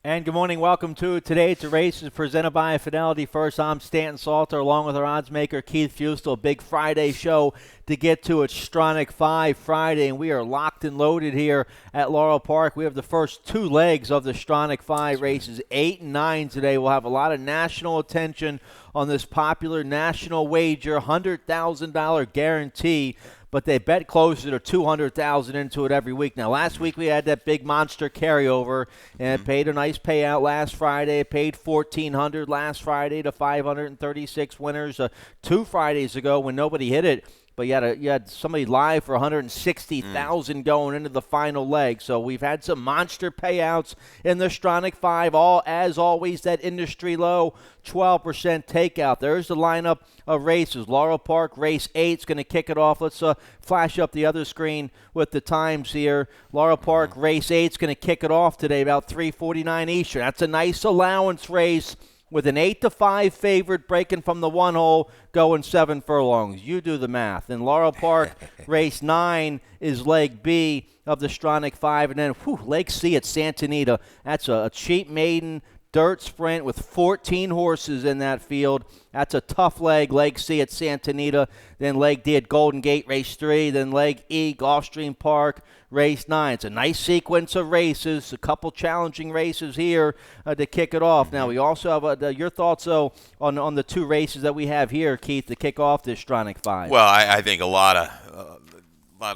And good morning. Welcome to Today to Races presented by Fidelity First. I'm Stanton Salter along with our odds maker Keith Fustel. Big Friday show to get to. It's Stronach 5 Friday, and we are locked and loaded here at Laurel Park. We have the first two legs of the Stronach 5 races, 8 and 9 today. We'll have a lot of national attention on this popular national wager, $100,000 guarantee. But they bet closer to $200,000 into it every week. Now, last week we had that big monster carryover, and it paid a nice payout last Friday. It paid $1,400 last Friday to 536 winners. 2 Fridays ago when nobody hit it, but you had somebody live for $160,000 going into the final leg. So we've had some monster payouts in the Stronach 5. All as always, that industry low 12% takeout. There's the lineup of races. Laurel Park race 8 is going to kick it off. Let's flash up the other screen with the times here. Laurel Park race 8 is going to kick it off today about 3:49 Eastern. That's a nice allowance race, with an 8-5 favorite breaking from the 1 hole, going 7 furlongs. You do the math. And Laurel Park race 9 is leg B of the Stronach 5. And then leg C at Santa Anita. That's a cheap maiden dirt sprint with 14 horses in that field. That's a tough leg C at Santa Anita. Then leg D at Golden Gate, race 3. Then leg E, Gulfstream Park, race 9. It's a nice sequence of races, a couple challenging races here to kick it off. Now, we also have your thoughts, though, on the 2 races that we have here, Keith, to kick off this Stronach 5. Well, I think a lot of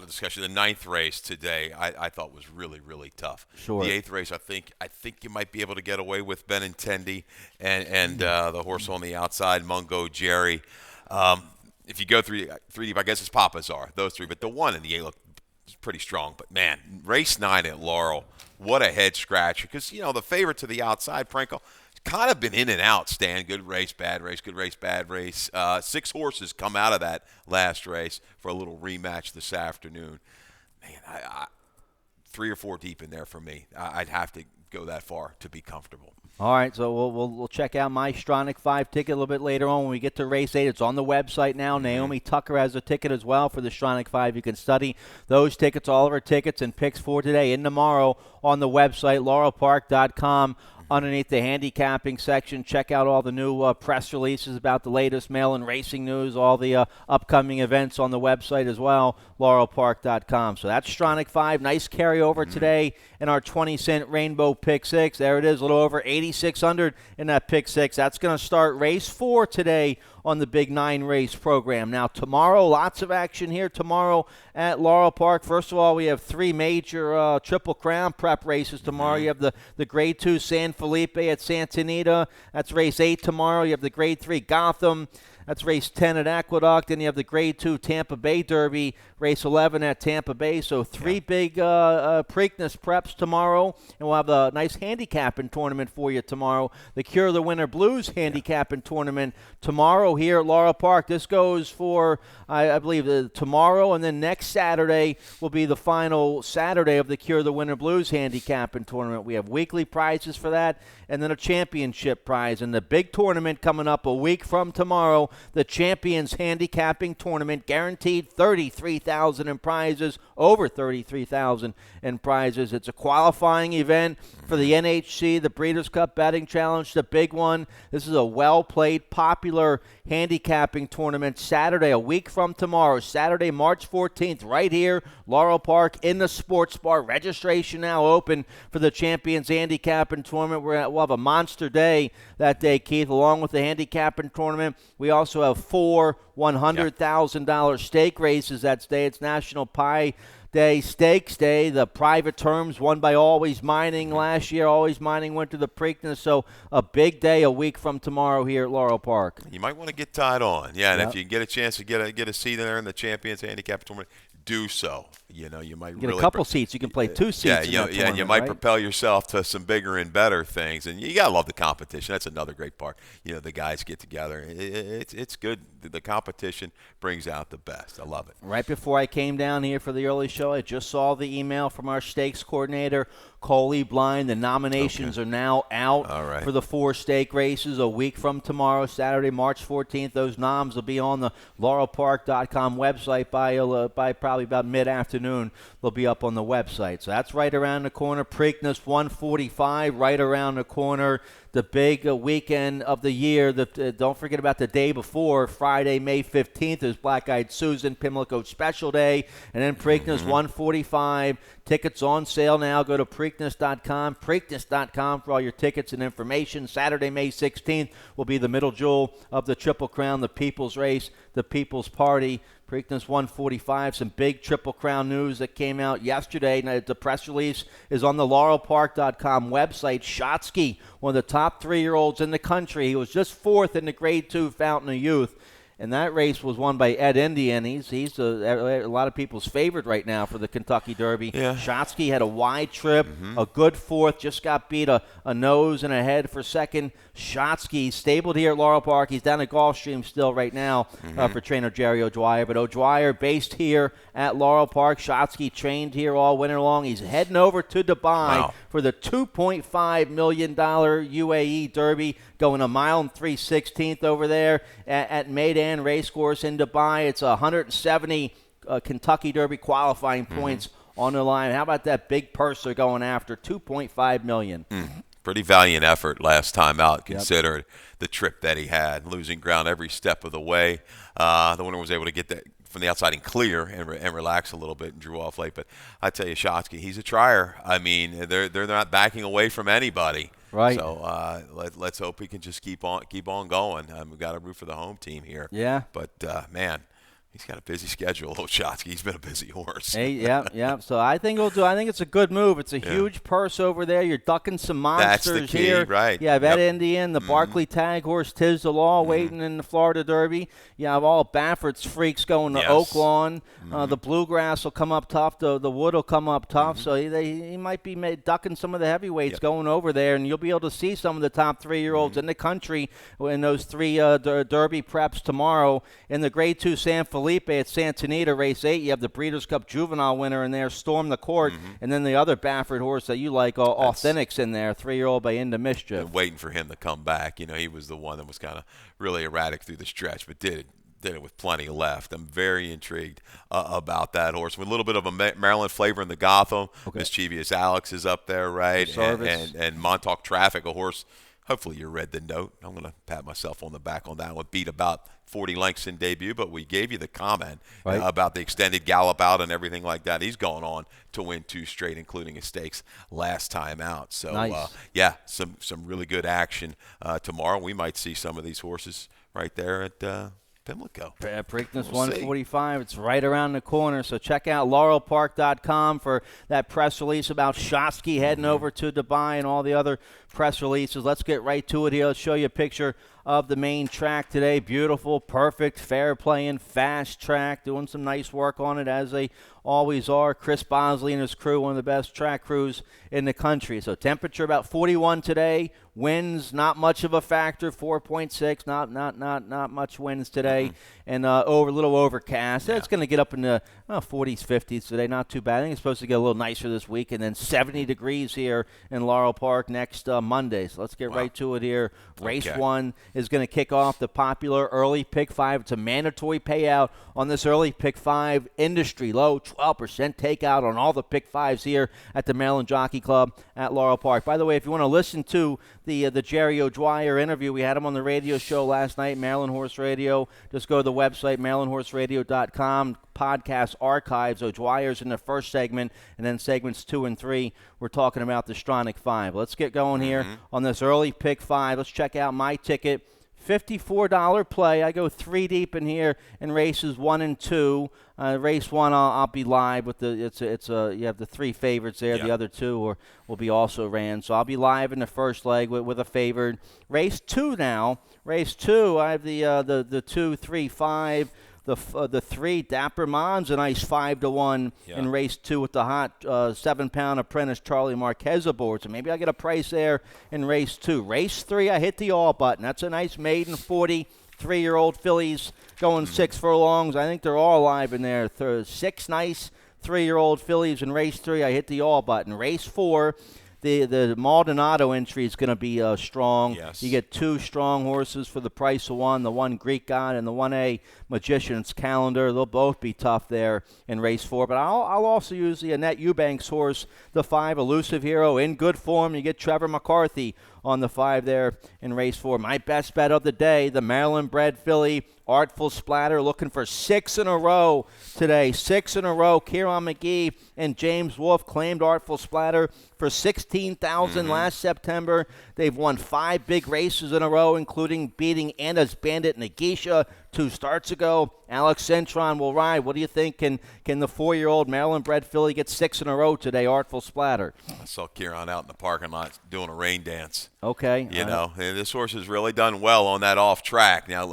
discussion. The 9th race today, I thought was really, really tough. Sure. The 8th race, I think you might be able to get away with Benintendi and the horse on the outside, Mungo Jerry. If you go three deep, I guess it's Papazar, those 3. But the 1 and the 8 look pretty strong. But, man, race 9 at Laurel, what a head scratcher. Because, the favorite to the outside, Franco, kind of been in and out, Stan. Good race, bad race, good race, bad race. 6 horses come out of that last race for a little rematch this afternoon. Man, I 3 or 4 deep in there for me. I'd have to go that far to be comfortable. All right, so we'll check out my Stronach 5 ticket a little bit later on when we get to race 8. It's on the website now. Naomi Tucker has a ticket as well for the Stronach 5. You can study those tickets, all of her tickets and picks for today and tomorrow on the website, laurelpark.com. Underneath the handicapping section, check out all the new press releases about the latest mail and racing news, all the upcoming events on the website as well, laurelpark.com. So that's Stronach 5. Nice carryover today in our 20-cent Rainbow Pick 6. There it is, a little over 8,600 in that Pick 6. That's going to start race 4 today on the Big 9 race program. Now, tomorrow, lots of action here tomorrow at Laurel Park. First of all, we have 3 major Triple Crown prep races tomorrow. You have the Grade 2 San Felipe at Santa Anita. That's race 8 tomorrow. You have the Grade 3 Gotham. That's race 10 at Aqueduct. Then you have the Grade 2 Tampa Bay Derby, race 11 at Tampa Bay. So 3 big Preakness preps tomorrow. And we'll have a nice handicapping tournament for you tomorrow. The Cure the Winter Blues handicapping tournament tomorrow here at Laurel Park. This goes for, I believe, tomorrow. And then next Saturday will be the final Saturday of the Cure the Winter Blues handicapping tournament. We have weekly prizes for that and then a championship prize. And the big tournament coming up a week from tomorrow, the Champions Handicapping Tournament, guaranteed $33,000 in prizes, over $33,000 in prizes. It's a qualifying event for the NHC, the Breeders' Cup Betting Challenge, the big one. This is a well-played, popular handicapping tournament Saturday, a week from tomorrow, Saturday, March 14th, right here, Laurel Park in the Sports Bar. Registration now open for the Champions Handicapping Tournament. We'll have a monster day that day, Keith, along with the handicapping tournament. We also have 4 $100,000 stake races that day. It's National Pie Day, Stakes Day, the private terms won by Always Mining last year. Always Mining went to the Preakness, so a big day a week from tomorrow here at Laurel Park. You might want to get tied on. Yeah, and if you get a chance to get a seat there in the Champions Handicap Tournament, do so. You might get really a couple seats. You can play 2 seats. You might propel yourself to some bigger and better things. And you gotta love the competition. That's another great part. The guys get together. It's good. The competition brings out the best. I love it. Right before I came down here for the early show, I just saw the email from our stakes coordinator, Coley blind. The nominations are now out for the 4 stake races a week from tomorrow, Saturday, March 14th. Those noms will be on the laurelpark.com website by probably about mid-afternoon. They'll be up on the website. So that's right around the corner. Preakness 145 right around the corner. The big weekend of the year. Don't forget about the day before, Friday, May 15th, is Black Eyed Susan, Pimlico Special Day. And then Preakness 145. Tickets on sale now. Go to Preakness.com. Preakness.com for all your tickets and information. Saturday, May 16th will be the middle jewel of the Triple Crown, the People's Race, the People's Party. Preakness 145, some big Triple Crown news that came out yesterday. Now, the press release is on the laurelpark.com website. Shotsky, one of the top 3-year-olds in the country. He was just 4th in the Grade 2 Fountain of Youth. And that race was won by Ed Indian. He's a lot of people's favorite right now for the Kentucky Derby. Yeah. Shotsky had a wide trip, a good 4th, just got beat a nose and a head for 2nd. Shotsky stabled here at Laurel Park. He's down at Gulfstream still right now for trainer Jerry O'Dwyer. But O'Dwyer based here at Laurel Park. Shotsky trained here all winter long. He's heading over to Dubai for the $2.5 million UAE Derby, going a mile and 3/16 over there at Meydan Racecourse in Dubai. It's 170 Kentucky Derby qualifying points on the line. How about that big purser going after $2.5 million? Pretty valiant effort last time out, considered the trip that he had, losing ground every step of the way. The winner was able to get that from the outside and clear and relax a little bit and drew off late. But I tell you, Shotsky, he's a trier. I mean, they're not backing away from anybody. Right. So let's hope he can just keep on going. We've got to root for the home team here. Yeah. But man, he's got a busy schedule. Little Shotsky, he's been a busy horse. Hey, yeah. So I think it's a good move. It's a huge purse over there. You're ducking some monsters That's the key, here. right? You have Ed Indian, the Barkley Tag Horse, Tiz the Law waiting in the Florida Derby. You have all Baffert's freaks going to Oaklawn. The Bluegrass will come up tough. The Wood will come up tough. So he might be ducking some of the heavyweights going over there, and you'll be able to see some of the top 3-year-olds in the country in those 3 Derby preps tomorrow. In the Grade 2 San Felipe at Santa Anita, race 8, you have the Breeders' Cup Juvenile winner in there, Storm the Court, and then the other Baffert horse that you like, Authentics in there, 3-year-old by Into Mischief. Been waiting for him to come back. You know, he was the one that was kind of really erratic through the stretch, but did it with plenty left. I'm very intrigued about that horse. With a little bit of a Maryland flavor in the Gotham. Mischievous Alex is up there, right? And Montauk Traffic, a horse. Hopefully you read the note. I'm going to pat myself on the back on that one. Beat about 40 lengths in debut, but we gave you the comment about the extended gallop out and everything like that. He's going on to win 2 straight, including his stakes last time out. So, some really good action tomorrow. We might see some of these horses right there at Pimlico. Preakness 145. It's right around the corner. So check out laurelpark.com for that press release about Shotsky heading over to Dubai and all the other press releases. Let's get right to it here. Let's show you a picture of the main track today. Beautiful, perfect, fair playing, fast track. Doing some nice work on it as they always are. Chris Bosley and his crew, one of the best track crews in the country. So temperature about 41 today. Winds not much of a factor, 4.6. Not much winds today, and a little overcast. It's going to get up in the 40s, 50s today. Not too bad. I think it's supposed to get a little nicer this week, and then 70 degrees here in Laurel Park next Monday. So let's get right to it here. Race 1 is going to kick off the popular early pick 5. It's a mandatory payout on this early pick 5 industry low, 12% takeout on all the pick 5s here at the Maryland Jockey Club at Laurel Park. By the way, if you want to listen to the Jerry O'Dwyer interview, we had him on the radio show last night, Maryland Horse Radio. Just go to the website, marylandhorseradio.com, podcast archives. O'Dwyer's in the first segment, and then segments 2 and 3, we're talking about the Stronach 5. Let's get going here on this early pick 5. Let's check out my ticket. $54 play. I go 3 deep in here in races 1 and 2. Race 1, I'll be live with the. You have the 3 favorites there. The other 2 will be also ran. So I'll be live in the first leg with a favored. Race 2 now. Race 2, I have the 2, 3, 5. The 3 Dapper Mon's a nice 5-1 in race 2 with the hot 7-pound apprentice Charlie Marquez aboard. So maybe I get a price there in race 2. Race 3, I hit the all button. That's a nice maiden 43-year-old fillies going 6 furlongs. I think they're all alive in there. 6 nice 3-year-old fillies in race 3. I hit the all button. Race 4. The Maldonado entry is going to be strong. Yes. You get 2 strong horses for the price of 1, the 1 Greek God and the 1A Magician's Calendar. They'll both be tough there in race 4. But I'll also use the Annette Eubanks horse, the 5 Elusive Hero, in good form. You get Trevor McCarthy on the 5 there in race 4. My best bet of the day, the Maryland-bred filly, Artful Splatter, looking for 6 in a row today. 6 in a row. Kieran McGee and James Wolfe claimed Artful Splatter for $16,000 last September. They've won 5 big races in a row, including beating Anna's Bandit Nagisha 2 starts ago. Alex Cintron will ride. What do you think? Can the 4-year-old Maryland-bred filly get 6 in a row today, Artful Splatter? I saw Kieran out in the parking lot doing a rain dance. Okay. You know, and this horse has really done well on that off track. Now,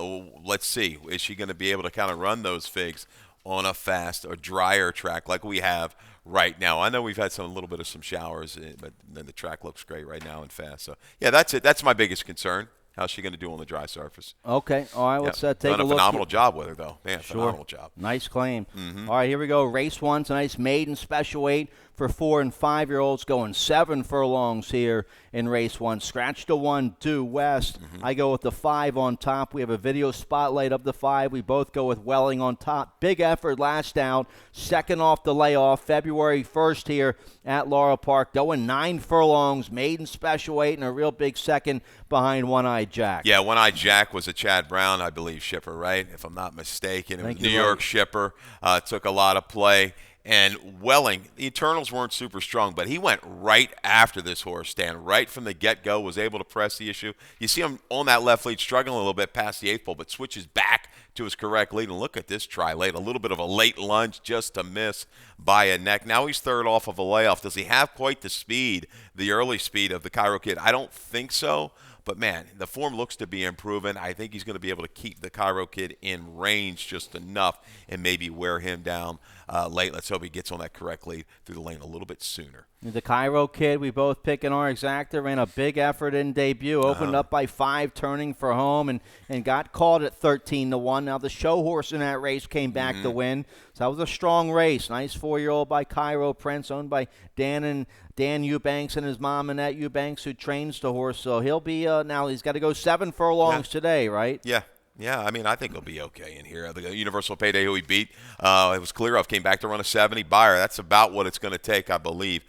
let's see. Is she going to be able to kind of run those figs on a fast or drier track like we have right now? I know we've had a little bit of some showers, but then the track looks great right now and fast. So, yeah, that's it. That's my biggest concern. How's she going to do on the dry surface? Okay. All right. Let's take a look. Done a phenomenal job with her, though. Man, Sure. phenomenal job. Nice claim. All right, here we go. Race 1's a nice maiden special weight for 4 and 5-year-olds, going 7 furlongs here in race 1. Scratch the 1, due west. I go with the 5 on top. We have a video spotlight of the 5. We both go with Welling on top. Big effort last out. Second off the layoff, February 1st here at Laurel Park. Going 9 furlongs, maiden special weight, and a real big second behind One-Eyed Jack. Yeah, One-Eyed Jack was a Chad Brown, I believe, shipper, right? If I'm not mistaken. It was New York shipper. Took a lot of play. And Welling, the Eternals weren't super strong, but he went right after this horse, Stan, right from the get-go, was able to press the issue. You see him on that left lead struggling a little bit past the 8th pole, but switches back to his correct lead. And look at this try late. A little bit of a late lunge just to miss by a neck. Now he's third off of a layoff. Does he have quite the speed, the early speed of the Cairo Kid? I don't think so. But, man, the form looks to be improving. I think he's going to be able to keep the Cairo Kid in range just enough and maybe wear him down late. Let's hope he gets on that correct lead through the lane a little bit sooner. The Cairo Kid, we both pick in our exacta, ran a big effort in debut, opened up by 5, turning for home, and got caught at 13-1. Now the show horse in that race came back to win, so that was a strong race. Nice 4-year-old by Cairo Prince, owned by Dan Eubanks and his mom, Annette Eubanks, who trains the horse. So he'll be now he's got to go 7 furlongs today, right? Yeah. Yeah, I mean, I think he'll be okay in here. The Universal Payday, who he beat, it was clear off, came back to run a 70 buyer. That's about what it's going to take, I believe,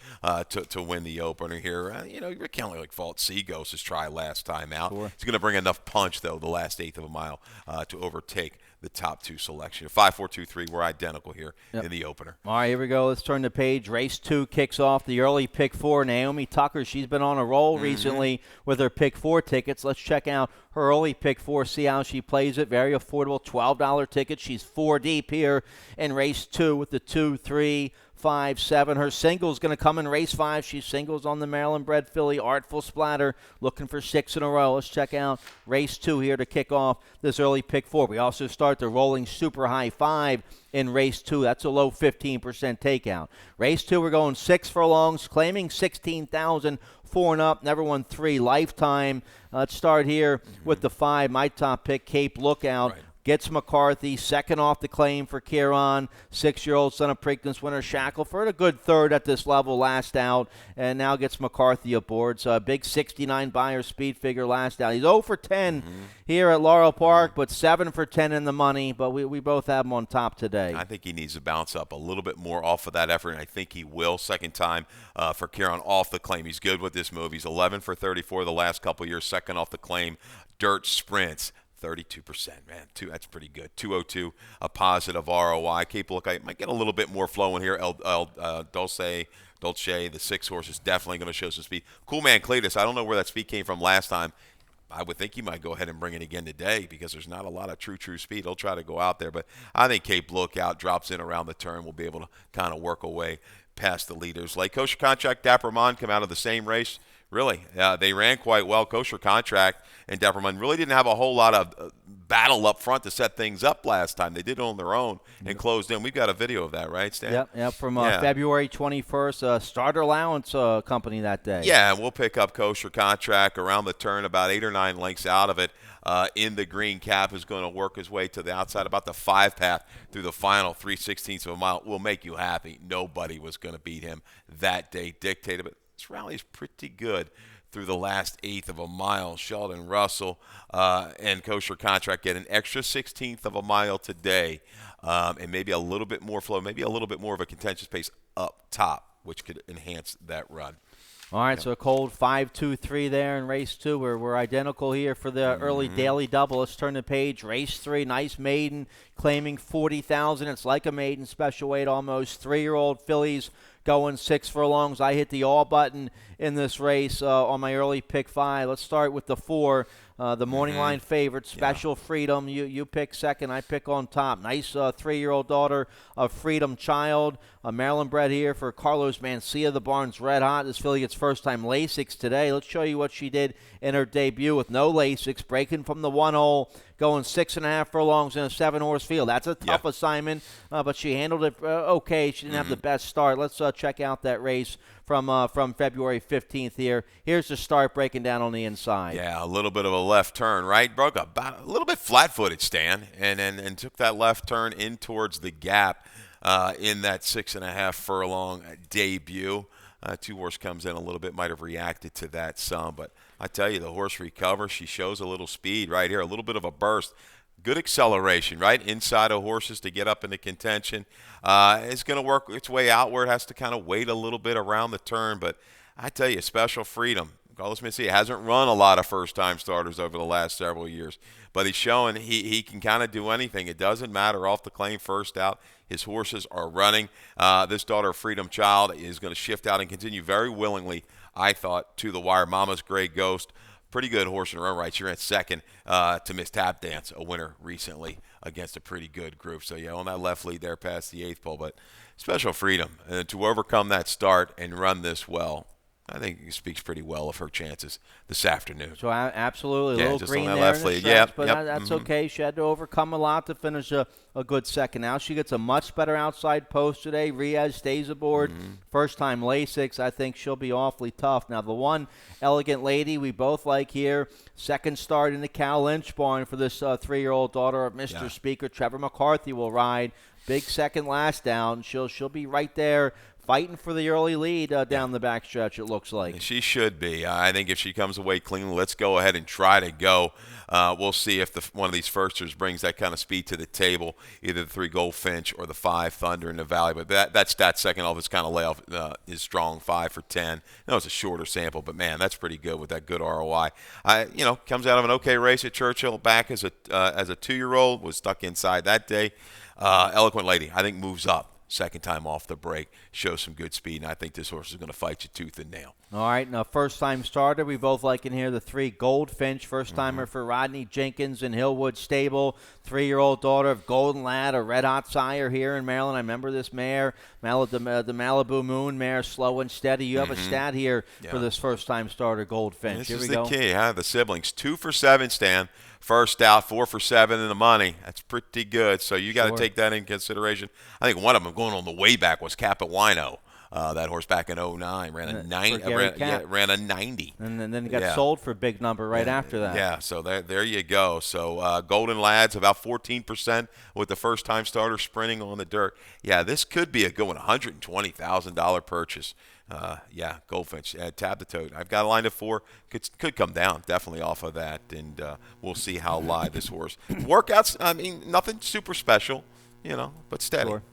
to win the opener here. You can't really fault Seaghost's try last time out. Sure. He's going to bring enough punch, though, the last 1/8 of a mile to overtake the top 2 selection. 5, 4, 2, 3, we're identical here in the opener. All right, here we go. Let's turn the page. Race 2 kicks off. The early pick 4, Naomi Tucker. She's been on a roll recently with her pick 4 tickets. Let's check out her early pick 4, see how she plays it. Very affordable, $12 ticket. She's 4 deep here in race 2 with the 2, 3, 5, 7. Her single's going to come in race 5. She singles on the Maryland-bred filly, Artful Splatter, looking for 6 in a row. Let's check out race 2 here to kick off this early pick 4. We also start the rolling super high 5 in race 2. That's a low 15% takeout. Race 2, we're going 6 furlongs, claiming 16,000, 4 and up, never won 3 lifetime. Let's start here with the 5, my top pick, Cape Lookout. Right. Gets McCarthy, second off the claim for Kieran, 6-year-old son of Preakness winner Shackelford, a good third at this level last out, and now gets McCarthy aboard. So a big 69 buyer speed figure last out. He's 0 for 10 here at Laurel Park, but 7 for 10 in the money, but we both have him on top today. I think he needs to bounce up a little bit more off of that effort, and I think he will. Second time for Kieran off the claim. He's good with this move. He's 11 for 34 the last couple years, second off the claim. Dirt sprints. 32%, man. That's pretty good. 202, a positive ROI. Cape Lookout might get a little bit more flowing here. Dolce, the 6 horse is definitely going to show some speed. Cool Man Cletus, I don't know where that speed came from last time. I would think he might go ahead and bring it again today because there's not a lot of true speed. He'll try to go out there, but I think Cape Lookout drops in around the turn. We'll be able to kind of work away past the leaders. Lake Kosher Contract, Dapper Mon come out of the same race. Really. They ran quite well. Kosher Contract and Depperman really didn't have a whole lot of battle up front to set things up last time. They did it on their own and closed in. We've got a video of that, right, Stan? Yep, from Yeah. February 21st, starter allowance company that day. Yeah, and we'll pick up Kosher Contract around the turn, about 8 or 9 lengths out of it. In the green cap is going to work his way to the outside, about the 5 path through the final 3/16 of a mile. Will make you happy. Nobody was going to beat him that day, dictated. But this rally is pretty good through the last eighth of a mile. Sheldon Russell and Kosher Contract get an extra 16th of a mile today, and maybe a little bit more flow, maybe a little bit more of a contentious pace up top, which could enhance that run. All right, so a cold 5-2-3 there in race 2. We're identical here for the early daily double. Let's turn the page. Race 3, nice maiden, claiming 40,000. It's like a maiden special weight almost. 3-year-old fillies going 6 furlongs. I hit the all button in this race on my early pick 5. Let's start with the 4. The morning line favorite, Special Freedom. You pick second, I pick on top. Nice 3-year-old daughter of Freedom Child. Maryland bred here for Carlos Mancia. The barn's red hot. This filly gets first-time Lasix today. Let's show you what she did in her debut with no Lasix, breaking from the 1 hole, going 6.5 furlongs in a 7-horse field. That's a tough assignment, but she handled it okay. She didn't have the best start. Let's check out that race from February 15th here. Here's the start breaking down on the inside. Yeah, a little bit of a left turn, right? Broke about a little bit flat-footed, Stan, and took that left turn in towards the gap in that 6.5 furlong debut. 2-horse comes in a little bit, might have reacted to that some, but I tell you, the horse recovers. She shows a little speed right here, a little bit of a burst. Good acceleration, right, inside of horses to get up into contention. It's going to work its way out where it has to kind of wait a little bit around the turn. But I tell you, Special Freedom, Carlos Mencia hasn't run a lot of first-time starters over the last several years. But he's showing he can kind of do anything. It doesn't matter off the claim first out. His horses are running. This daughter of Freedom Child is going to shift out and continue very willingly, I thought, to the wire. Mama's Gray Ghost. Pretty good horse in her own right. She ran second to Miss Tap Dance, a winner recently against a pretty good group. So, yeah, on that left lead there past the 8th pole. But Special Freedom, to overcome that start and run this well, I think it speaks pretty well of her chances this afternoon. So absolutely, a little just green on that there left in the lead. stretch, Yep, but yep, that's okay. She had to overcome a lot to finish a good second. Now she gets a much better outside post today. Riaz stays aboard. First time Lasix. I think she'll be awfully tough. Now the one Elegant Lady we both like here. Second start in the Cal Lynch barn for this 3-year-old daughter of Mr. Speaker. Trevor McCarthy will ride. Big second last down. She'll be right there fighting for the early lead down the backstretch, it looks like. She should be. I think if she comes away clean, let's go ahead and try to go. We'll see if one of these firsters brings that kind of speed to the table, either the 3 Goldfinch or the 5 Thunder in the Valley. But that's that second off. It's kind of layoff is strong 5 for 10. No, it's a shorter sample, but man, that's pretty good with that good ROI. Comes out of an okay race at Churchill, back as a 2-year-old, was stuck inside that day. Eloquent Lady, I think, moves up. Second time off the break, shows some good speed, and I think this horse is going to fight you tooth and nail. All right, now first-time starter, we both like in here the 3 Goldfinch, first-timer for Rodney Jenkins in Hillwood Stable, 3-year-old daughter of Golden Lad, a red-hot sire here in Maryland. I remember this mare, the Malibu Moon mare, slow and steady. You have a stat here for this first-time starter, Goldfinch. This here is we the go. key, huh? The siblings, 2 for 7, Stan. First out, 4 for 7 in the money. That's pretty good. So you got to take that in consideration. I think one of them going on the way back was Capawino. That horse back in 09 ran a 90. And then he got sold for a big number right after that. Yeah, so there you go. So Golden Lads about 14% with the first-time starter sprinting on the dirt. Yeah, this could be a good one, $120,000 purchase. Goldfinch, tab the tote. I've got a line of 4. Could come down definitely off of that, and we'll see how live this horse. Workouts, I mean, nothing super special, but steady. Sure.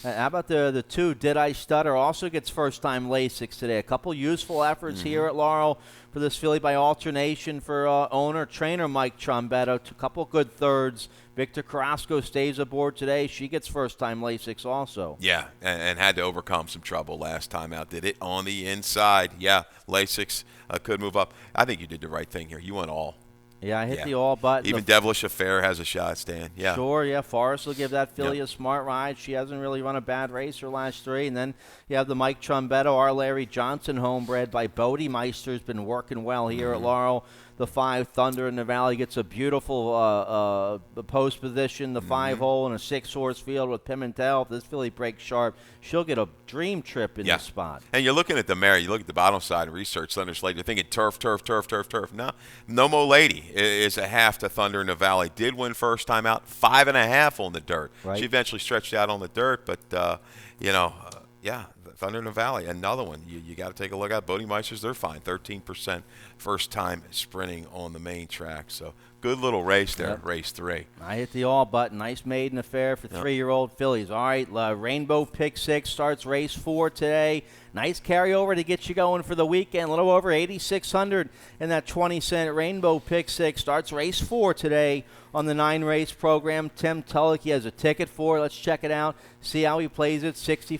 How about the 2 Did I Stutter? Also gets first-time Lasix today. A couple useful efforts here at Laurel for this filly by alternation for trainer Mike Trombetta. A couple good thirds. Victor Carrasco stays aboard today. She gets first-time Lasix also. Yeah, and had to overcome some trouble last time out. Did it on the inside. Yeah, Lasix could move up. I think you did the right thing here. You went all. Yeah, I hit Yeah. the all button. Even Devilish Affair has a shot, Stan. Yeah. Sure, yeah. Forrest will give that filly Yep. a smart ride. She hasn't really run a bad race her last three. And then you have the Mike Trombetto, our Larry Johnson homebred by Bodie Meister, has been working well here at Laurel. The 5 Thunder in the Valley gets a beautiful post position, the 5-hole, and a 6-horse field with Pimentel. If this filly breaks sharp, she'll get a dream trip in this spot. And you're looking at the mare. You look at the bottom side and research Thunder Slate. You're thinking turf, turf, turf, turf, turf. No Mo Lady is a half to Thunder in the Valley. Did win first time out, 5.5 on the dirt. Right. She eventually stretched out on the dirt, but yeah, Thunder in the Valley, another one you got to take a look at. Bodie Meisters, they're fine, 13% first time sprinting on the main track. So good little race there, race 3. I hit the all button. Nice maiden affair for 3-year-old fillies. All right, Rainbow Pick 6 starts race 4 today. Nice carryover to get you going for the weekend. A little over 8,600 in that 20-cent Rainbow Pick 6 starts race 4 today on the 9-race program. Tim Tulloch, he has a ticket for it. Let's check it out. See how he plays it. $64,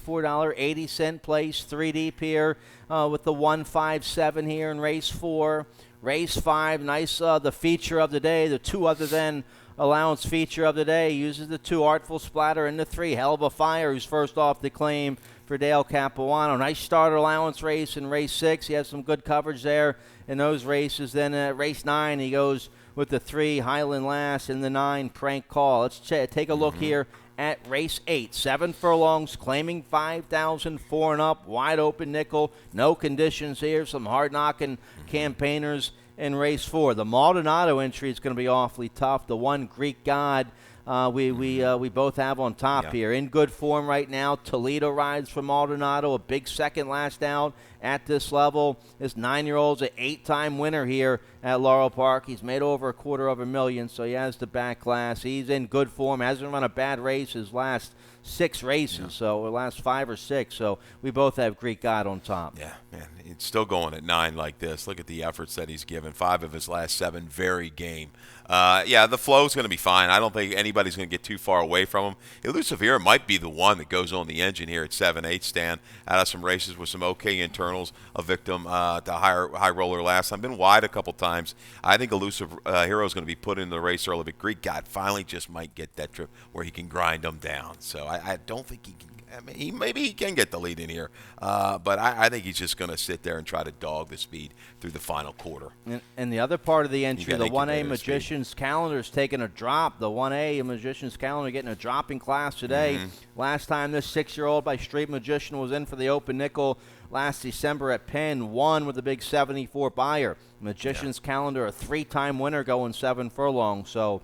80-cent place, 3 deep here with the 157 here in race 4. Race 5, nice the feature of the day, the 2 other than allowance feature of the day. Uses the 2 Artful Splatter and the 3 Hell of a Fire, who's first off the claim for Dale Capuano. Nice starter allowance race in race 6. He has some good coverage there in those races. Then at race 9, he goes with the 3 Highland Lass and the 9 Prank Call. Let's take a look here at race 8. 7 furlongs, claiming 5,000, 4 and up, wide open nickel. No conditions here. Some hard-knocking campaigners in race 4. The Maldonado entry is going to be awfully tough. The 1 Greek God we both have on top here. In good form right now. Toledo rides for Maldonado, a big second last out at this level. This 9-year-old's an 8-time winner here at Laurel Park. He's made over $250,000, so he has the back class. He's in good form. Hasn't run a bad race his last 6 races, so last 5 or 6. So we both have Greek God on top. Yeah, man, it's still going at 9 like this. Look at the efforts that he's given. 5 of his last 7 very game. The flow's going to be fine. I don't think anybody's going to get too far away from him. Elusive Hero might be the one that goes on the engine here at 7-8 stand out of some races with some okay internals. A victim to high roller last time. Been wide a couple times. I think Elusive Hero is going to be put in the race early, but Greek God finally just might get that trip where he can grind them down. So I don't think he can. I mean, maybe he can get the lead in here, but I think he's just going to sit there and try to dog the speed through the final quarter. And the other part of the entry, the 1A Magician's speed. Calendar is taking a drop. The 1A Magician's Calendar getting a drop in class today. Last time this 6-year-old by Street Magician was in for the Open Nickel last December at Penn, won with a big 74 buyer. Magician's Calendar, a 3-time winner going 7 furlongs. So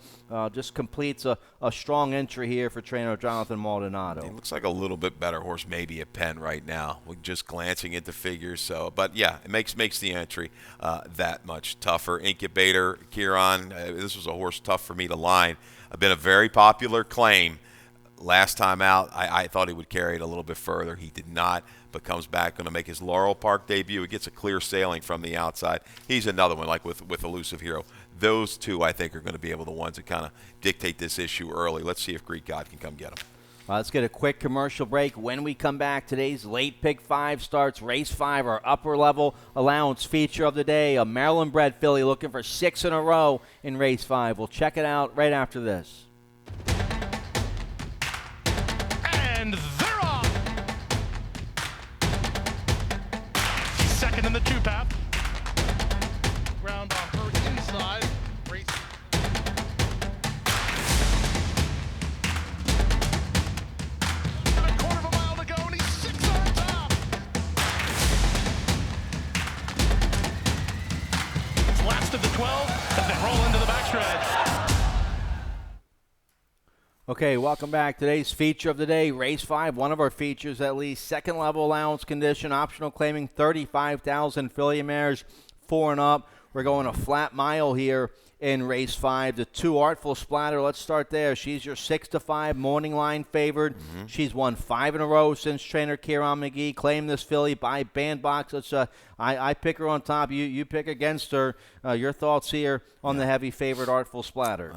just completes a strong entry here for trainer Jonathan Maldonado. He looks like a little bit better horse maybe at Penn right now. We're just glancing at the figures. So, but yeah, it makes the entry that much tougher. Incubator, Kieran, this was a horse tough for me to line. Been a very popular claim. Last time out, I thought he would carry it a little bit further. He did not, but comes back, going to make his Laurel Park debut. He gets a clear sailing from the outside. He's another one, like with Elusive Hero. Those 2, I think, are going to be able the ones that kind of dictate this issue early. Let's see if Greek God can come get him. Let's get a quick commercial break. When we come back, today's late pick 5 starts race 5, our upper level allowance feature of the day. A Maryland bred filly looking for 6 in a row in race 5. We'll check it out right after this. And they're off. Second in the 2-path. Ground on her inside. Race. A quarter of a mile to go, and he's 6 on top. It's last of the 12 as they roll into the backstretch. Okay, welcome back. Today's feature of the day, race 5, one of our features at least. Second level allowance condition, optional claiming 35,000 filly mares, 4 and up. We're going a flat mile here in race 5. The 2 Artful Splatter, let's start there. She's your 6-5 morning line favored. She's won 5 in a row since trainer Kieran McGee claimed this filly by Bandbox. I pick her on top. You pick against her. Your thoughts here on the heavy favorite Artful Splatter?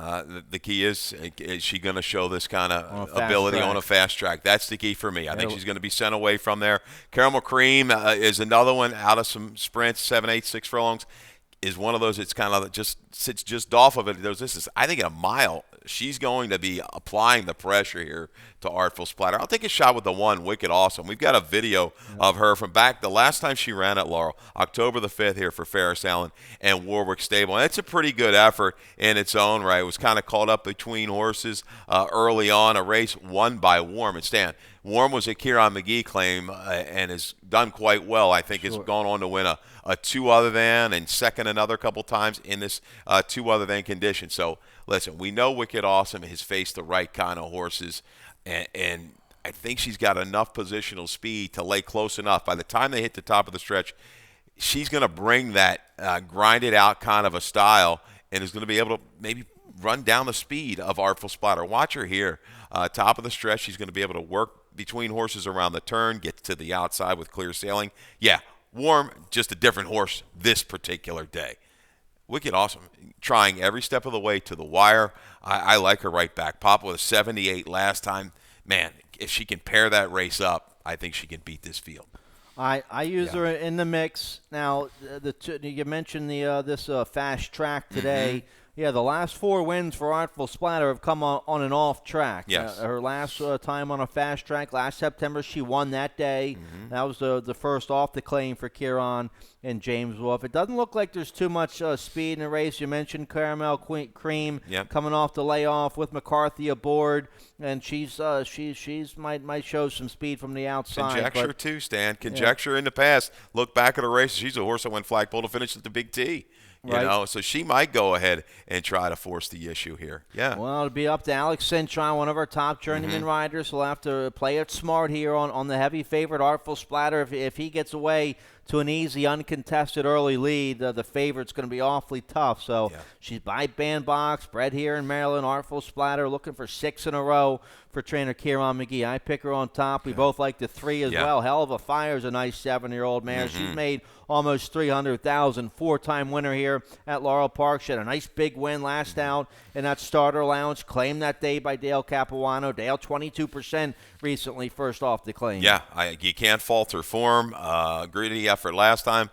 The key is she going to show this kind of ability on a fast track? That's the key for me. I think she's going to be sent away from there. Caramel Cream is another one out of some sprints, 7, 8, 6 furlongs. is one of those. It's kind of just sits just off of it. I think in a mile, she's going to be applying the pressure here to Artful Splatter. I'll take a shot with the 1, Wicked Awesome. We've got a video of her from back the last time she ran at Laurel, October the 5th here for Ferris Allen and Warwick Stable. And it's a pretty good effort in its own right. It was kind of caught up between horses early on, a race won by Warm and Stan. Warm was a Kieran McGee claim and has done quite well. I think has gone on to win a 2 other than and second another couple times in this 2 other than condition. So, listen, we know Wicked Awesome has faced the right kind of horses, and I think she's got enough positional speed to lay close enough. By the time they hit the top of the stretch, she's going to bring that grinded out kind of a style and is going to be able to maybe run down the speed of Artful Splatter. Watch her here. Top of the stretch, she's going to be able to work between horses around the turn, get to the outside with clear sailing. Yeah, Warm, just a different horse this particular day. Wicked Awesome, trying every step of the way to the wire. I like her right back. Papa was 78 last time. Man, if she can pair that race up, I think she can beat this field. I use her in the mix. Now, you mentioned this fast track today. Mm-hmm. Yeah, the last 4 wins for Artful Splatter have come on and off track. Yes. Her last time on a fast track, last September, she won that day. Mm-hmm. That was the first off the claim for Kieran and James Wolfe. It doesn't look like there's too much speed in the race. You mentioned Caramel Cream coming off the layoff with McCarthy aboard, and she's might show some speed from the outside. Conjecture too, Stan. Conjecture in the past. Look back at her race. She's a horse that went flagpole to finish at the Big T. You know, so she might go ahead and try to force the issue here. Yeah. Well, it'll be up to Alex Cintron, one of our top journeyman riders. He'll have to play it smart here on the heavy favorite, Artful Splatter. If he gets away to an easy, uncontested early lead, the favorite's going to be awfully tough. So she's by bandbox, bred here in Maryland, Artful Splatter, looking for 6 in a row for trainer Kieran McGee. I pick her on top. We both like the 3 as well. Hell of a Fire's a nice 7-year-old mare. She's made almost $300,000, 4-time winner here at Laurel Park. She had a nice big win last out in that starter allowance, claimed that day by Dale Capuano. Dale 22% recently, first off the claim. Yeah, you can't fault her form. Gritty effort last time.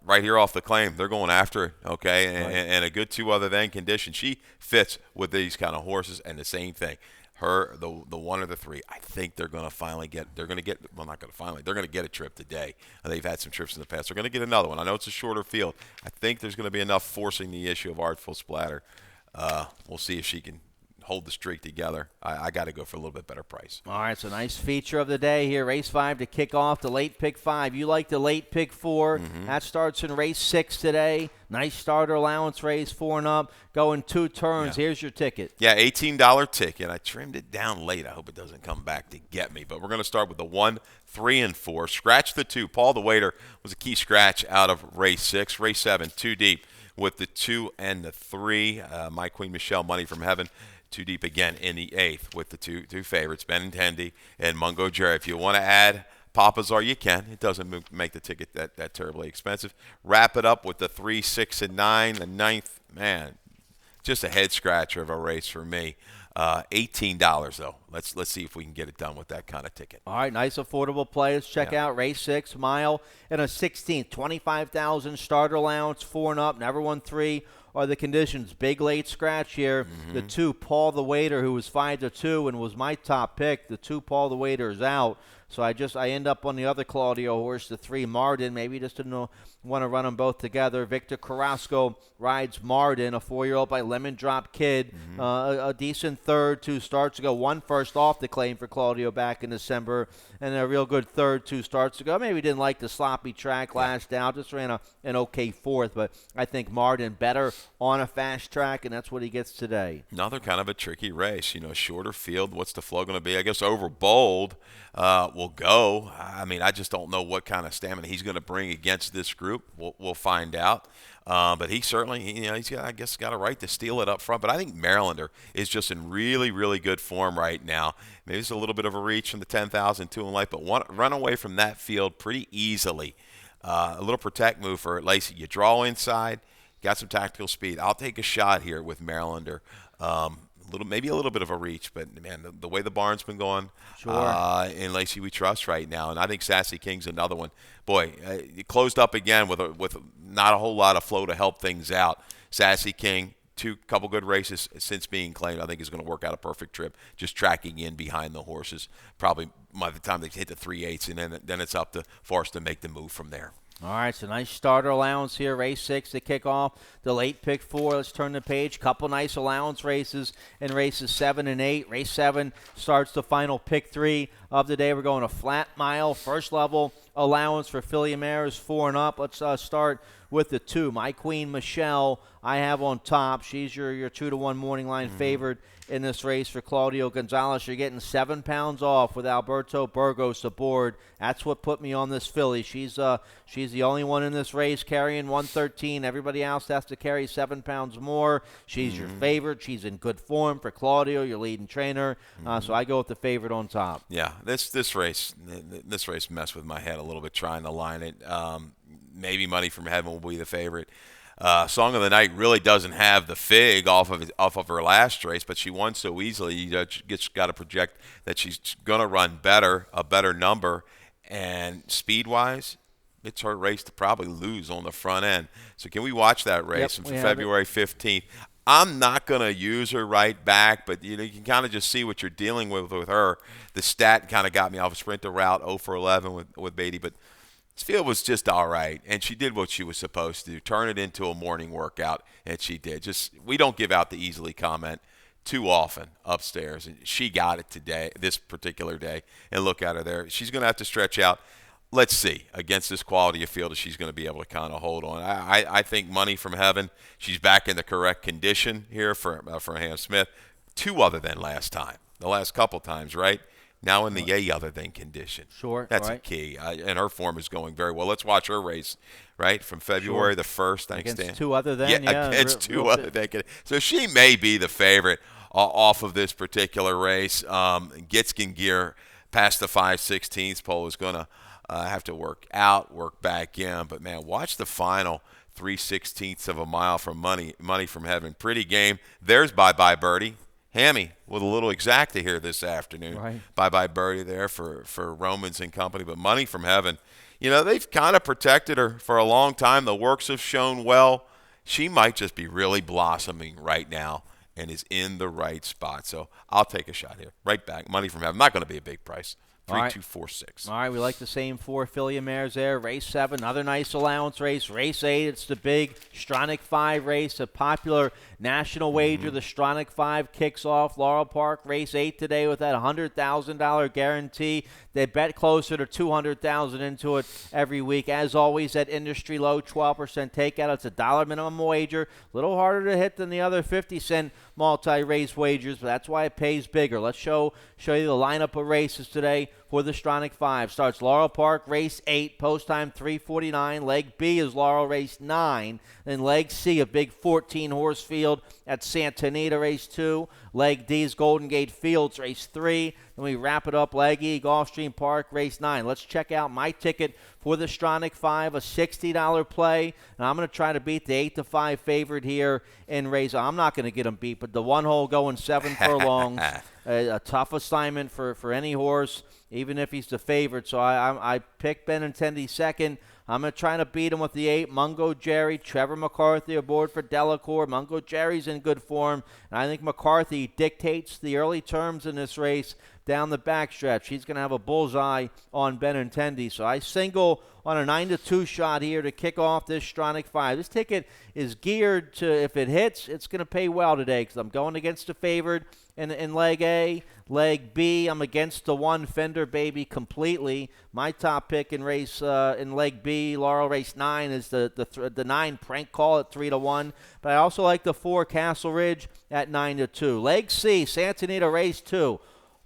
Right here off the claim, they're going after it, okay? And a good 2 other than condition. She fits with these kind of horses, and the same thing. Her, the 1 or the 3, I think they're going to finally get, they're going to get, well, not going to finally, they're going to get a trip today. They've had some trips in the past. They're going to get another one. I know it's a shorter field. I think there's going to be enough forcing the issue of Artful Splatter. We'll see if she can hold the streak together. I got to go for a little bit better price. All right, so nice feature of the day here. Race 5 to kick off the late pick 5. You like the late pick 4. That starts in race 6 today. Nice starter allowance race, 4 and up. Going 2 turns. Here's your ticket. Yeah, $18 ticket. I trimmed it down late. I hope it doesn't come back to get me. But we're going to start with the 1, 3, and 4. Scratch the 2. Paul the Waiter was a key scratch out of race 6. Race 7, 2 deep with the 2 and the 3. My Queen Michelle, Money from Heaven. 2 deep again in the 8th with the two favorites, Benintendi and Mungo Jerry. If you want to add Papazar, you can. It doesn't make the ticket that terribly expensive. Wrap it up with the 3, 6, and 9. The 9th, man, just a head scratcher of a race for me. $18 though. Let's see if we can get it done with that kind of ticket. All right, nice affordable play. Let's check out race 6, mile and a 16th, 25,000 starter allowance, 4 and up. Never won 3. Are the conditions. Big late scratch here. The 2, Paul the Waiter, who was 5-2 and was my top pick. The 2, Paul the Waiter, is out. So I end up on the other Claudio horse, the 3, Martin. Maybe just didn't want to run them both together. Victor Carrasco rides Martin, a 4-year-old by Lemon Drop Kid. A decent third, 2 starts ago. 1 first off the claim for Claudio back in December, and a real good third 2 starts ago. Maybe didn't like the sloppy track last out. Just ran an okay 4th, but I think Martin better on a fast track, and that's what he gets today. Another kind of a tricky race. You know, shorter field. What's the flow going to be? I guess over Bold will go. I mean, I just don't know what kind of stamina he's going to bring against this group. We'll find out. But he certainly, he's got, I guess, got a right to steal it up front. But I think Marylander is just in really, really good form right now. Maybe it's a little bit of a reach from the 10,000 2 and light, but run away from that field pretty easily. A little protect move for Lacey. You draw inside, got some tactical speed. I'll take a shot here with Marylander. maybe a little bit of a reach, but man, the way the barn's been going, Sure. in Lacey We Trust right now, and I think Sassy King's another one. Boy, it closed up again with not a whole lot of flow to help things out. Sassy King, couple good races since being claimed. I think is going to work out a perfect trip. Just tracking in behind the horses. Probably by the time they hit the 3/8, and then it's up to Forrest to make the move from there. All right, so nice starter allowance here. Race 6 to kick off the late pick 4. Let's turn the page. Couple nice allowance races in races 7 and 8. Race 7 starts the final pick 3 of the day. We're going a flat mile, first level allowance for filly mares 4 and up. Let's start with the 2. My Queen Michelle, I have on top. She's your 2-1 morning line favored in this race for Claudio Gonzalez. You're getting 7 pounds off with Alberto Burgos aboard. That's what put me on this filly. She's the only one in this race carrying 113. Everybody else has to carry 7 pounds more. She's your favorite. She's in good form for Claudio, your leading trainer. So I go with the favorite on top. Yeah, this race messed with my head a little bit trying to line it. Maybe Money from Heaven will be the favorite. Song of the Night really doesn't have the fig off of her last race, but she won so easily. You just got to project that she's going to run a better number, and speed-wise, it's her race to probably lose on the front end. So can we watch that race from February 15th? I'm not going to use her right back, but you can kind of just see what you're dealing with her. The stat kind of got me off a sprinter route, 0 for 11 with Beatty, but this field was just all right, and she did what she was supposed to do, turn it into a morning workout, and she did. We don't give out the easily comment too often upstairs, and she got it today, this particular day, and look at her there. She's going to have to stretch out. Let's see, against this quality of field, if she's going to be able to kind of hold on. I think Money from Heaven, she's back in the correct condition here for Ham Smith. 2 other than last time, the last couple times, right? Now in the yay other than condition. Sure. That's right. a key. And her form is going very well. Let's watch her race, right, from February the 1st. Thanks, Dan. Against 2 other than, against 2 other than. So she may be the favorite off of this particular race. Gitskin Gear past the 5/16 pole is going to have to work back in. But, man, watch the final 3/16 of a mile from Money from Heaven. Pretty game. There's Bye-Bye Birdie. Hammy with a little exacta here this afternoon. Right. Bye-Bye Birdie there for Romans and company. But Money from Heaven, they've kind of protected her for a long time. The works have shown well. She might just be really blossoming right now and is in the right spot. So I'll take a shot here. Right back. Money from Heaven. Not going to be a big price. 3-2-4-6. All right, we like the same 4 filly mares there. Race 7, another nice allowance race. Race 8, it's the big Stronach 5 race, a popular national wager. The Stronach 5 kicks off Laurel Park Race 8 today with that $100,000 guarantee. They bet closer to $200,000 into it every week. As always, at industry low, 12% takeout. It's a $1 minimum wager. A little harder to hit than the other 50-cent multi-race wagers, but that's why it pays bigger. Let's show you the lineup of races today for the Stronach 5. Starts Laurel Park, race 8, post time 3:49. Leg B is Laurel, race 9. Then leg C, a big 14-horse field at Santa Anita, race 2. Leg D is Golden Gate Fields, race 3. Then we wrap it up, leg E, Gulfstream Park, race 9. Let's check out my ticket for the Stronach 5, a $60 play. And I'm going to try to beat the 8-5 favorite here in race. I'm not going to get them beat, but the one hole going 7 furlongs, a tough assignment for any horse, even if he's the favorite. So I picked Benintendi second. I'm going to try to beat him with the 8. Mungo Jerry, Trevor McCarthy aboard for Delacour. Mungo Jerry's in good form, and I think McCarthy dictates the early terms in this race down the backstretch. He's going to have a bullseye on Benintendi. So I single on a 9-2 shot here to kick off this Stronach 5. This ticket is geared to, if it hits, it's going to pay well today because I'm going against the favorite in leg A. Leg B, I'm against the 1 Fender Baby completely. My top pick in race in leg B, Laurel, race 9, is the 9 Prank Call at 3-1. But I also like the 4 Castle Ridge at 9-2. Leg C, Santa Anita, race 2.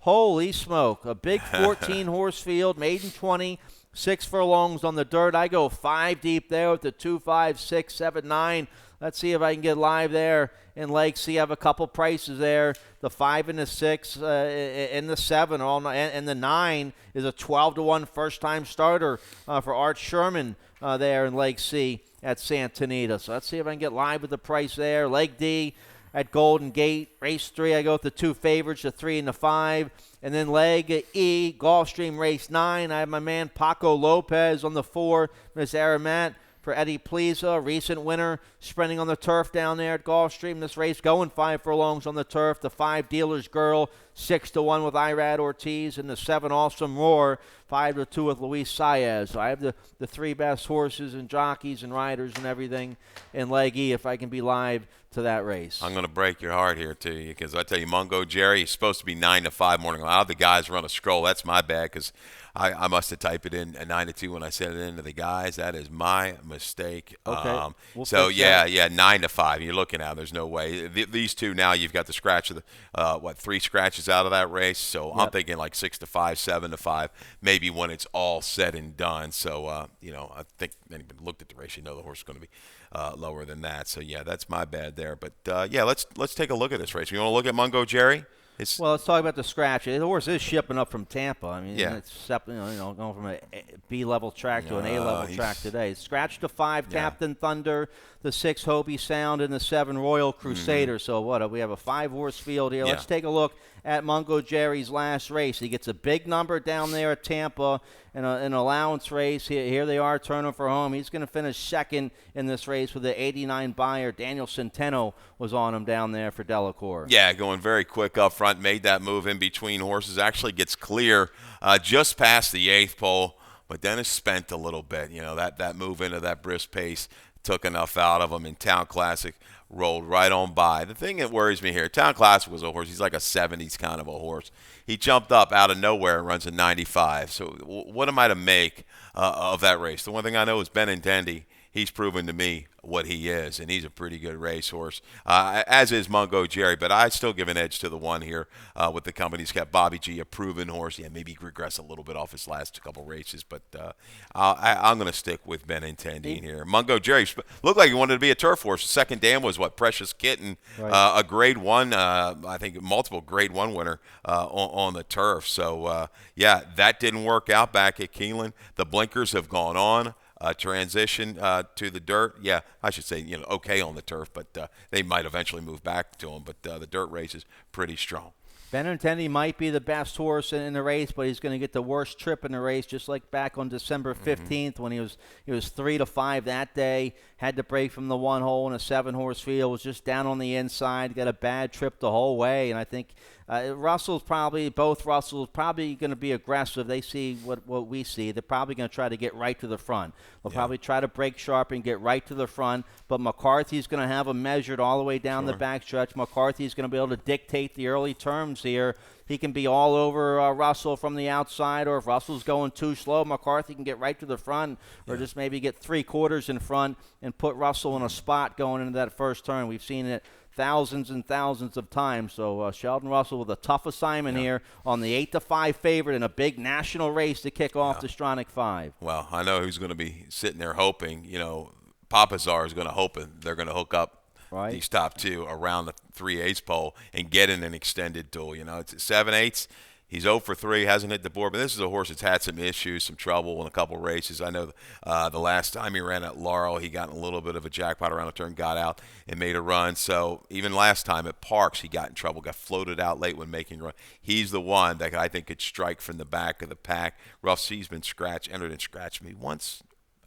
Holy smoke, a big 14-horse field, maiden 20, 6 furlongs on the dirt. I go 5 deep there with the 2, 5, 6, 7, 9. Let's see if I can get live there in leg C. I have a couple prices there. The 5 and the 6 and the 7, and the 9 is a 12-1 first-time starter for Art Sherman there in leg C at Santa Anita. So let's see if I can get live with the price there. Leg D, at Golden Gate. Race 3, I go with the 2 favorites, the 3 and the 5. And then leg E, Gulfstream race 9. I have my man Paco Lopez on the 4, Miss Aramat. For Eddie Pliza, recent winner, sprinting on the turf down there at Gulfstream. This race going 5 furlongs on the turf. The 5 Dealer's Girl, 6-1 with Irad Ortiz, and the 7 Awesome Roar, 5-2 with Luis Saez. So I have the 3 best horses and jockeys and riders and everything in leg E if I can be live to that race. I'm going to break your heart here to you because I tell you, Mungo Jerry is supposed to be 9-5 morning. A lot of the guys run a scroll. That's my bad because I must have typed it in at 9-2 when I sent it in to the guys. That is my mistake. Okay. So, 9-5. You're looking at it. There's no way. These 2 now, you've got the scratch of the, 3 scratches out of that race. So Yep. I'm thinking like 6-5, 7-5, maybe when it's all said and done. So, I think anybody looked at the race, you know the horse is going to be lower than that. So, yeah, that's my bad there. But, let's take a look at this race. You want to look at Mungo Jerry? Well, let's talk about the scratch. The horse is shipping up from Tampa. I mean, Yeah. it's going from a B-level track to an A-level track today. Scratch to 5, Captain Thunder, the 6 Hobie Sound, and the 7 Royal Crusader. So we have a 5-horse field here. Yeah. Let's take a look at Mungo Jerry's last race. He gets a big number down there at Tampa in an allowance race. Here they are turning for home. He's going to finish second in this race with the 89 buyer. Daniel Centeno was on him down there for Delacour. Yeah, going very quick up front, made that move in between horses. Actually gets clear just past the 8th pole, but then is spent a little bit. That move into that brisk pace took enough out of him. In Town Classic, rolled right on by. The thing that worries me here, Town Classic was a horse. He's like a 70s kind of a horse. He jumped up out of nowhere and runs a 95. So what am I to make of that race? The one thing I know is Benintendi. He's proven to me what he is, and he's a pretty good racehorse, as is Mungo Jerry. But I still give an edge to the one here with the company. He's got Bobby G, a proven horse. Yeah, maybe regress a little bit off his last couple races, but I'm going to stick with Benintendi in here. Mungo Jerry looked like he wanted to be a turf horse. The second dam was Precious Kitten, Right. a Grade 1, I think multiple Grade 1 winner on the turf. So, that didn't work out back at Keeneland. The blinkers have gone on. Transition to the dirt. Yeah, I should say, okay on the turf, but they might eventually move back to him. But the dirt race is pretty strong. Benintendi might be the best horse in the race, but he's going to get the worst trip in the race, just like back on December 15th when he was 3-5 that day. Had to break from the 1 hole in a 7-horse field. Was just down on the inside. Got a bad trip the whole way, and I think both Russells probably going to be aggressive. They see what we see. They're probably going to try to get right to the front. They'll probably try to break sharp and get right to the front. But McCarthy's going to have them measured all the way down the backstretch. McCarthy's going to be able to dictate the early terms here. He can be all over Russell from the outside, or if Russell's going too slow, McCarthy can get right to the front, or just maybe get 3/4 in front and put Russell in a spot going into that first turn. We've seen it thousands and thousands of times. So Sheldon Russell with a tough assignment here on the 8-5 favorite in a big national race to kick off the Stronach 5. Well, I know who's going to be sitting there hoping. Papazar is going to hope they're going to hook up these top 2 around the 3/8 pole and get in an extended duel. It's 7/8. He's 0 for 3, hasn't hit the board, but this is a horse that's had some issues, some trouble in a couple races. I know the last time he ran at Laurel, he got in a little bit of a jackpot around the turn, got out and made a run. So even last time at Parks, he got in trouble, got floated out late when making a run. He's the one that I think could strike from the back of the pack. Rough C's been entered and scratched me once.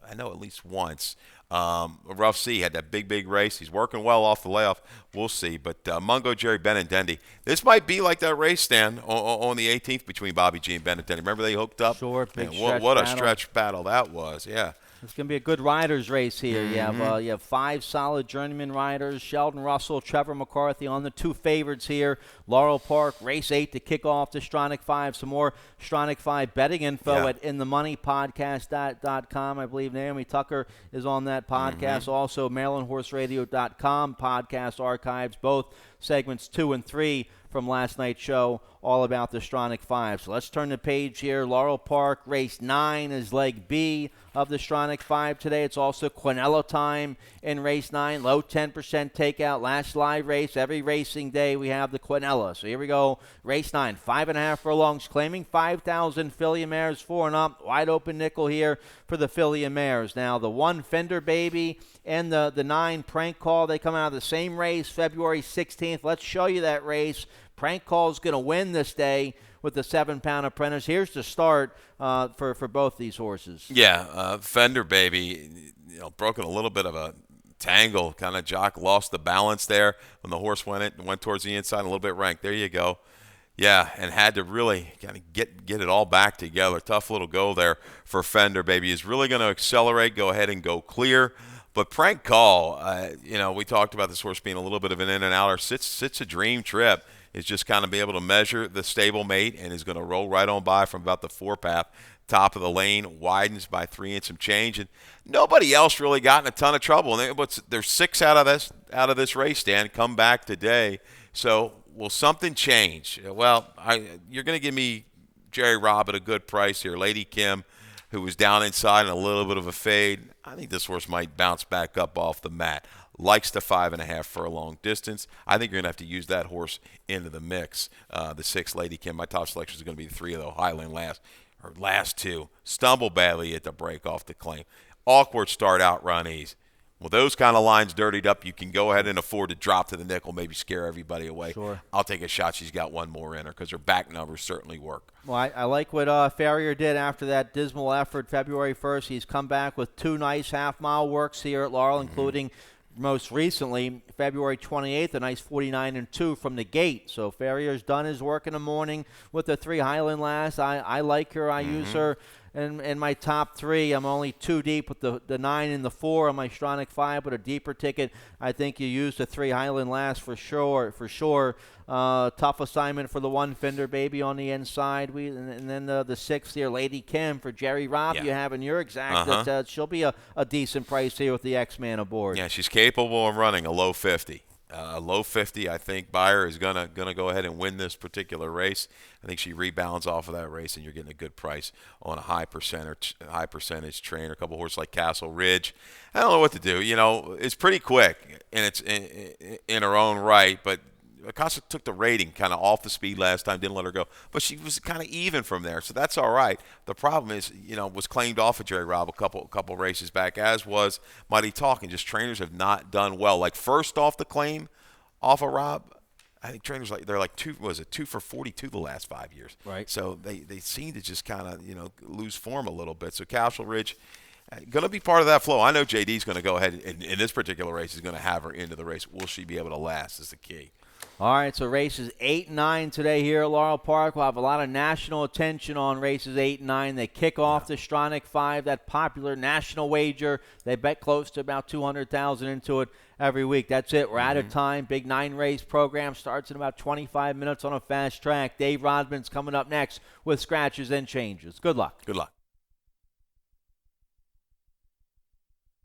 I know at least once. Rough C had that big race. He's working well off the layoff. We'll see. But Mungo Jerry, Benintendi. This might be like that race stand on the 18th between Bobby G and Benintendi. Remember they hooked up? Sure, big Man, stretch what a battle. stretch battle that was. Yeah. It's going to be a good riders race here. You have 5 solid journeyman riders, Sheldon Russell, Trevor McCarthy on the 2 favorites here. Laurel Park, race 8 to kick off the Stronach 5. Some more Stronach 5 betting info at InTheMoneyPodcast.com. I believe Naomi Tucker is on that podcast. Also, MarylandHorseRadio.com podcast archives, both segments 2 and 3 from last night's show, all about the Stronach 5. So let's turn the page here. Laurel Park, race 9 is leg B of the Stronach 5 today. It's also Quinella time in race 9. Low 10% takeout. Last live race. Every racing day we have the Quinella. So here we go. Race 9, 5.5 furlongs, claiming 5,000 filly mares 4 and up. Wide open nickel here for the filly mares. Now the 1 Fender Baby and the 9 Prank Call, they come out of the same race, February 16th. Let's show you that race. Prank Call is going to win this day with the 7-pound apprentice. Here's the start for both these horses. Yeah, Fender Baby, broken a little bit of a tangle. Kind of Jock lost the balance there when the horse went towards the inside, a little bit ranked. There you go. Yeah, and had to really kind of get it all back together. Tough little go there for Fender Baby. He's really going to accelerate, go ahead and go clear. But Prank Call, we talked about this horse being a little bit of an in and outer. Sits a dream trip. Is just kind of be able to measure the stable mate and is going to roll right on by from about the 4-path. Top of the lane, widens by 3 and some change, and nobody else really got in a ton of trouble. And there's 6 out of this race, Dan, come back today. So will something change? Well, you're going to give me Jerry Robb at a good price here. Lady Kim, who was down inside and a little bit of a fade. I think this horse might bounce back up off the mat. Likes the 5.5 furlong distance. I think you're going to have to use that horse into the mix. The 6 Lady Kim. My top selection is going to be the 3 of the Highland last 2. Stumble badly at the break off the claim. Awkward start out, run ease. Well, those kind of lines dirtied up, you can go ahead and afford to drop to the nickel, maybe scare everybody away. Sure. I'll take a shot she's got one more in her because her back numbers certainly work. Well, I like what Farrier did after that dismal effort February 1st. He's come back with 2 nice half-mile works here at Laurel, including most recently February 28th, a nice 49-2 from the gate. So Farrier's done his work in the morning with the 3 Highland Lass. I like her. I use her in my top 3. I'm only 2 deep with the 9 and the 4 on my Stronach 5, but a deeper ticket. I think you use the 3 Highland Lass for sure. Tough assignment for the 1 Fender Baby on the inside. And then the 6 here, Lady Kim for Jerry Robb. Yeah. You have in your exact. She'll be a decent price here with the X-Man aboard. Yeah, she's capable of running a low 50. Low 50, I think Beyer is gonna go ahead and win this particular race. I think she rebounds off of that race, and you're getting a good price on a high percentage trainer. A couple horses like Castle Ridge. I don't know what to do. It's pretty quick, and it's in her own right, but Acosta took the rating kind of off the speed last time, didn't let her go. But she was kind of even from there, so that's all right. The problem is, was claimed off of Jerry Robb a couple races back, as was Mighty Talking. Just trainers have not done well. Like first off the claim, off of Robb, I think trainers they're like 2 for 42 the last 5 years. Right. So they seem to just kind of lose form a little bit. So Castle Ridge. Going to be part of that flow. I know JD's going to go ahead in this particular race. He's going to have her into the race. Will she be able to last is the key. All right, so races 8 and 9 today here at Laurel Park. We'll have a lot of national attention on races 8 and 9. They kick off the Stronach 5, that popular national wager. They bet close to about $200,000 into it every week. That's it. We're out of time. Big 9-race program starts in about 25 minutes on a fast track. Dave Rodman's coming up next with scratches and changes. Good luck. Good luck.